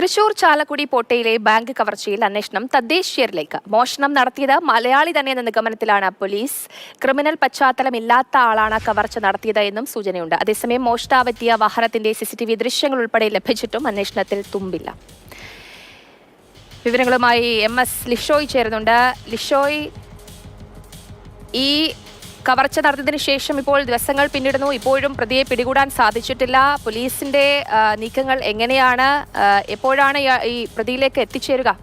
Thrissur Chalakudy പോട്ടയിലെ bank കവർച്ചയിൽ അന്വേഷണം തദ്ദേശീയരിലേക്ക്. മോഷണം നടത്തിയത് മലയാളി തന്നെയെന്ന നിഗമനത്തിലാണ് പോലീസ്. ക്രിമിനൽ പശ്ചാത്തലമില്ലാത്ത ആളാണ് കവർച്ച നടത്തിയത് എന്നും സൂചനയുണ്ട്. അതേസമയം മോഷ്ടാവെത്തിയ വാഹനത്തിന്റെ CCTV ദൃശ്യങ്ങൾ ഉൾപ്പെടെ ലഭിച്ചിട്ടും അന്വേഷണത്തിൽ തുമ്പില്ല. വിവരങ്ങളുമായി MS ലിഷോയ് ചേരുന്നുണ്ട്. ലിഷോയ്, ഈ കവർച്ച നടത്തിയതിനു ശേഷം ഇപ്പോൾ ദിവസങ്ങൾ പിന്നിടുന്നു. ഇപ്പോഴും പ്രതിയെ പിടികൂടാൻ സാധിച്ചിട്ടില്ല. പോലീസിന്റെ നീക്കങ്ങൾ എങ്ങനെയാണ്? എപ്പോഴാണ് ഈ പ്രതിയിലേക്ക് എത്തിച്ചേരുക?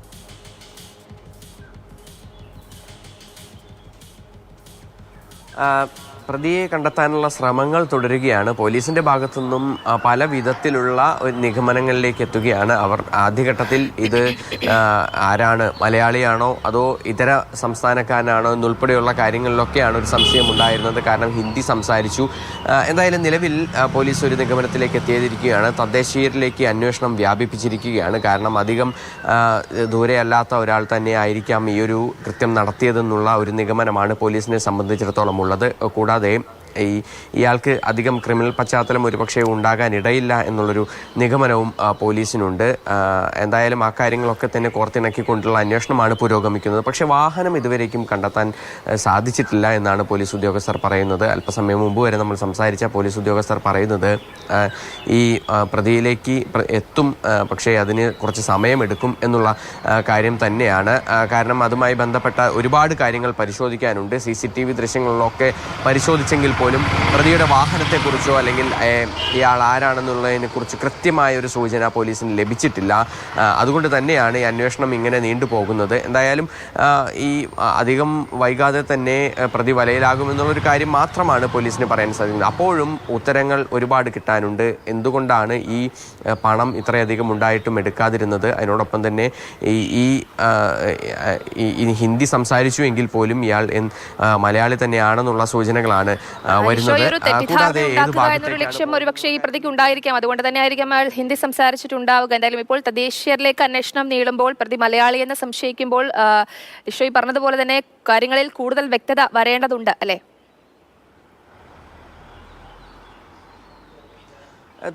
പ്രതിയെ കണ്ടെത്താനുള്ള ശ്രമങ്ങൾ തുടരുകയാണ്. പോലീസിന്റെ ഭാഗത്തുനിന്നും പല വിധത്തിലുള്ള നിഗമനങ്ങളിലേക്ക് എത്തുകയാണ് അവർ. ആദ്യഘട്ടത്തിൽ ഇത് ആരാണ്, മലയാളിയാണോ അതോ ഇതര സംസ്ഥാനക്കാരനാണോ എന്നുൾപ്പെടെയുള്ള കാര്യങ്ങളിലൊക്കെയാണ് ഒരു സംശയം ഉണ്ടായിരുന്നത്. കാരണം ഹിന്ദി സംസാരിച്ചു. എന്തായാലും നിലവിൽ പോലീസ് ഒരു നിഗമനത്തിലേക്ക് എത്തിയിരിക്കുകയാണ്. തദ്ദേശീയരിലേക്ക് അന്വേഷണം വ്യാപിപ്പിച്ചിരിക്കുകയാണ്. കാരണം അധികം ദൂരെയല്ലാത്ത ഒരാൾ തന്നെ ആയിരിക്കാം ഈ ഒരു കൃത്യം നടത്തിയതെന്നുള്ള ഒരു നിഗമനമാണ് പോലീസിനെ സംബന്ധിച്ചിടത്തോളം ഉള്ളത്. കൂടാതെ ഇയാൾക്ക് അധികം ക്രിമിനൽ പശ്ചാത്തലം ഒരുപക്ഷെ ഉണ്ടാകാനിടയില്ല എന്നുള്ളൊരു നിഗമനവും പോലീസിനുണ്ട്. എന്തായാലും ആ കാര്യങ്ങളൊക്കെ തന്നെ കോർത്തിണക്കിക്കൊണ്ടുള്ള അന്വേഷണമാണ് പുരോഗമിക്കുന്നത്. പക്ഷേ വാഹനം ഇതുവരേക്കും കണ്ടെത്താൻ സാധിച്ചിട്ടില്ല എന്നാണ് പോലീസ് ഉദ്യോഗസ്ഥർ പറയുന്നത്. അല്പസമയം മുമ്പ് വരെ നമ്മൾ സംസാരിച്ച പോലീസ് ഉദ്യോഗസ്ഥർ പറയുന്നത് ഈ പ്രതിയിലേക്ക് എത്തും, പക്ഷേ അതിന് കുറച്ച് സമയമെടുക്കും എന്നുള്ള കാര്യം തന്നെയാണ്. കാരണം അതുമായി ബന്ധപ്പെട്ട ഒരുപാട് കാര്യങ്ങൾ പരിശോധിക്കാനുണ്ട്. CCTV ദൃശ്യങ്ങളിലൊക്കെ പരിശോധിച്ചെങ്കിൽ പോലും പ്രതിയുടെ വാഹനത്തെക്കുറിച്ചോ അല്ലെങ്കിൽ ഇയാൾ ആരാണെന്നുള്ളതിനെ കുറിച്ച് കൃത്യമായ ഒരു സൂചന പോലീസിന് ലഭിച്ചിട്ടില്ല. അതുകൊണ്ട് തന്നെയാണ് ഈ അന്വേഷണം ഇങ്ങനെ നീണ്ടുപോകുന്നത്. എന്തായാലും ഈ അധികം വൈകാതെ തന്നെ പ്രതി വലയിലാകുമെന്നുള്ളൊരു കാര്യം മാത്രമാണ് പോലീസിന് പറയാൻ സാധിക്കുന്നത്. അപ്പോഴും ഉത്തരങ്ങൾ ഒരുപാട് കിട്ടാനുണ്ട്. എന്തുകൊണ്ടാണ് ഈ പണം ഇത്രയധികം ഉണ്ടായിട്ടും എടുക്കാതിരുന്നത്? അതിനോടൊപ്പം തന്നെ ഈ ഹിന്ദി സംസാരിച്ചു എങ്കിൽ പോലും ഇയാൾ മലയാളി തന്നെയാണെന്നുള്ള സൂചനകളാണ് വരുന്നത്. ലക്ഷ്യം ഒരുപക്ഷെ ഈ പ്രതിക്ക് ഉണ്ടായിരിക്കാം. അതുകൊണ്ട് തന്നെ ആയിരിക്കാം അയാൾ ഹിന്ദി സംസാരിച്ചിട്ടുണ്ടാവുക. എന്തായാലും ഇപ്പോൾ തദ്ദേശീയരിലേക്ക് അന്വേഷണം നീളുമ്പോൾ പ്രതി മലയാളി എന്ന് സംശയിക്കുമ്പോൾ ലിഷോയ് പറഞ്ഞതുപോലെ തന്നെ കാര്യങ്ങളിൽ കൂടുതൽ വ്യക്തത വരേണ്ടതുണ്ട്, അല്ലേ?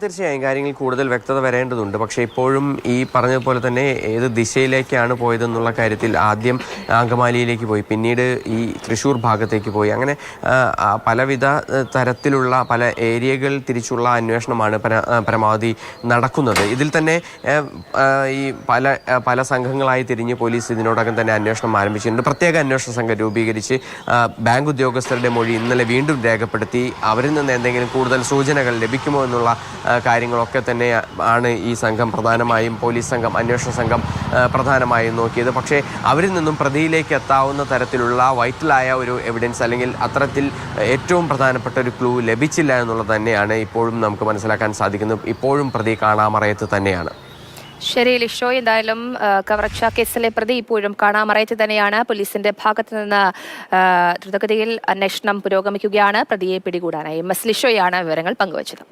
തീർച്ചയായും കാര്യങ്ങളിൽ കൂടുതൽ വ്യക്തത വരേണ്ടതുണ്ട്. പക്ഷേ ഇപ്പോഴും ഈ പറഞ്ഞതുപോലെ തന്നെ ഏത് ദിശയിലേക്കാണ് പോയതെന്നുള്ള കാര്യത്തിൽ ആദ്യം അങ്കമാലിയിലേക്ക് പോയി, പിന്നീട് ഈ തൃശ്ശൂർ ഭാഗത്തേക്ക് പോയി, അങ്ങനെ പലവിധ തരത്തിലുള്ള പല ഏരിയകൾ തിരിച്ചുള്ള അന്വേഷണമാണ് പരമാവധി നടക്കുന്നത്. ഇതിൽ തന്നെ ഈ പല സംഘങ്ങളായി തിരിഞ്ഞ് പോലീസ് ഇതിനോടകം തന്നെ അന്വേഷണം ആരംഭിച്ചിട്ടുണ്ട്. പ്രത്യേക അന്വേഷണ സംഘം രൂപീകരിച്ച് ബാങ്ക് ഉദ്യോഗസ്ഥരുടെ മൊഴി ഇന്നലെ വീണ്ടും രേഖപ്പെടുത്തി അവരിൽ നിന്ന് എന്തെങ്കിലും കൂടുതൽ സൂചനകൾ ലഭിക്കുമോ എന്നുള്ള കാര്യങ്ങളൊക്കെ തന്നെ ആണ് ഈ സംഘം പ്രധാനമായും, പോലീസ് സംഘം, അന്വേഷണ സംഘം പ്രധാനമായും നോക്കിയത്. പക്ഷേ അവരിൽ നിന്നും പ്രതിയിലേക്ക് എത്താവുന്ന തരത്തിലുള്ള വൈറ്റലായ ഒരു എവിഡൻസ് അല്ലെങ്കിൽ അത്തരത്തിൽ ഏറ്റവും പ്രധാനപ്പെട്ട ഒരു ക്ലൂ ലഭിച്ചില്ല എന്നുള്ളത് തന്നെയാണ് ഇപ്പോഴും നമുക്ക് മനസ്സിലാക്കാൻ സാധിക്കുന്നത്. ഇപ്പോഴും പ്രതി കാണാമറയത്ത് തന്നെയാണ്. ശരി ലിഷോയ്, എന്തായാലും കവർച്ച കേസിലെ പ്രതി ഇപ്പോഴും കാണാമറയത്ത് തന്നെയാണ്. പോലീസിന്റെ ഭാഗത്ത് നിന്ന് ദ്രുതഗതിയിൽ അന്വേഷണം പുരോഗമിക്കുകയാണ്. പ്രതിയെ പിടികൂടാനായി MS ലിഷോയാണ് വിവരങ്ങൾ പങ്കുവച്ചത്.